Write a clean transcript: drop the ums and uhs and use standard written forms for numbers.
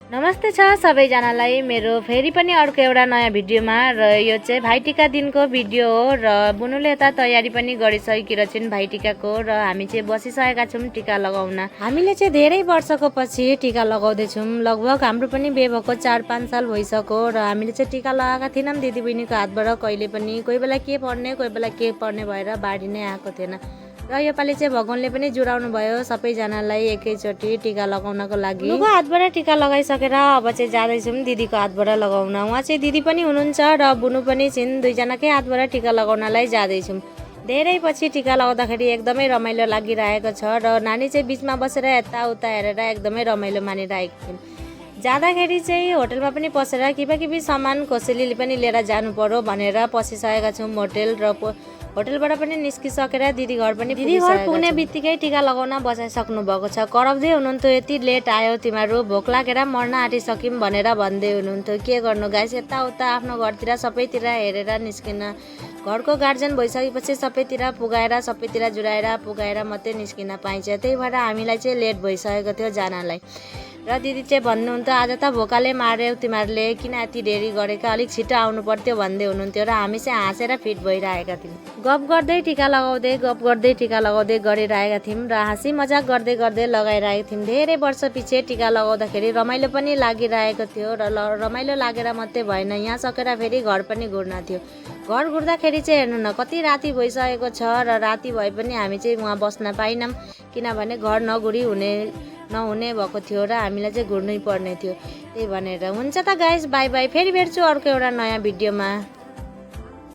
नमस्ते छ सबैजनालाई मेरो फेरि पनि अर्को एउटा नयाँ भिडियोमा र यो चाहिँ भाइटिका दिनको भिडियो हो र बुनुले यता तयारी पनि गरिसकेको छिन् भाइटिकाको र हामी चाहिँ बसिसकेका छौँ टिका लगाउन। हामीले चाहिँ धेरै वर्षको पछि टिका लगाउँदैछौँ। लगभग हाम्रो पनि बिहे भएको 4-5 साल भइसक्यो र हामीले चाहिँ टिका लगाएका थिएनौँ दिदीबहिनीको हातबाट कहिले पनि। कोही बेला के पर्ने कोही बेला के पर्ने भएर बाढी नै आएको थिएन र योपालि चाहिँ भगवानले पनि जुराउनु भयो सबैजनालाई एकैचोटि टिका लगाउनको लागि। बुनुको हातबाट टिका लगाइसकेर अब चाहिँ जाँदैछौँ दिदीको हातबाट लगाउन। उहाँ चाहिँ दिदी पनि हुनुहुन्छ र बुनु पनि छिन्, दुईजनाकै हातबाट टिका लगाउनलाई जाँदैछौँ। धेरै पछि टिका लगाउँदाखेरि एकदमै रमाइलो लागिरहेको छ र नानी चाहिँ बिचमा बसेर यताउता हेरेर एकदमै रमाइलो मानिरहेको थिइन्। जाँदाखेरि चाहिँ होटलमा पनि पसेर किबी सामान कसैले पनि लिएर जानु पर्यो भनेर पसिसकेका छौँ होटल र होटलबाट पनि निस्किसकेर दिदी घर पनि पुग्ने बित्तिकै टिका लगाउन बसाइसक्नु भएको छ। कराउँदै हुनुहुन्थ्यो, यति लेट आयो तिमीहरू, भोक लागेर मर्न आँटिसक्यौँ भनेर भन्दै हुनुहुन्थ्यो। के गर्नु गाइस, यताउता आफ्नो घरतिर सबैतिर हेरेर निस्किन, घरको गार्जेन भइसकेपछि सबैतिर पुगाएर सबैतिर जुराएर पुगाएर मात्रै निस्किन पाइन्छ। त्यही भएर हामीलाई चाहिँ लेट भइसकेको थियो जानलाई र दिदी चाहिँ भन्नुहुन्थ्यो आज त भोकाले मार्यो तिमीहरूले, किन यति देरी गरेका, अलिक छिटो आउनु पर्थ्यो भन्दै हुनुहुन्थ्यो र हामी चाहिँ हाँसेर फिट भइरहेका थियौँ। गफ गर्दै टिका लगाउँदै गरिरहेका थियौँ र हाँसी मजाक गर्दै गर्दै लगाइरहेका थियौँ। धेरै वर्ष पछि टिका लगाउँदाखेरि रमाइलो पनि लागिरहेको थियो र रमाइलो लागेर मात्रै भएन, यहाँ सकेर फेरि घर पनि घुर्न थियो। घर घुर्दाखेरि चाहिँ हेर्नु न कति राति भइसकेको छ र राति भए पनि हामी चाहिँ उहाँ बस्न पाइनौँ किनभने घर नहुने भएको थियो र हामीलाई चाहिँ घुर्नै पर्ने थियो। त्यही भनेर हुन्छ त गाइस, बाई बाई, फेरि भेट्छु अर्को एउटा नयाँ भिडियोमा।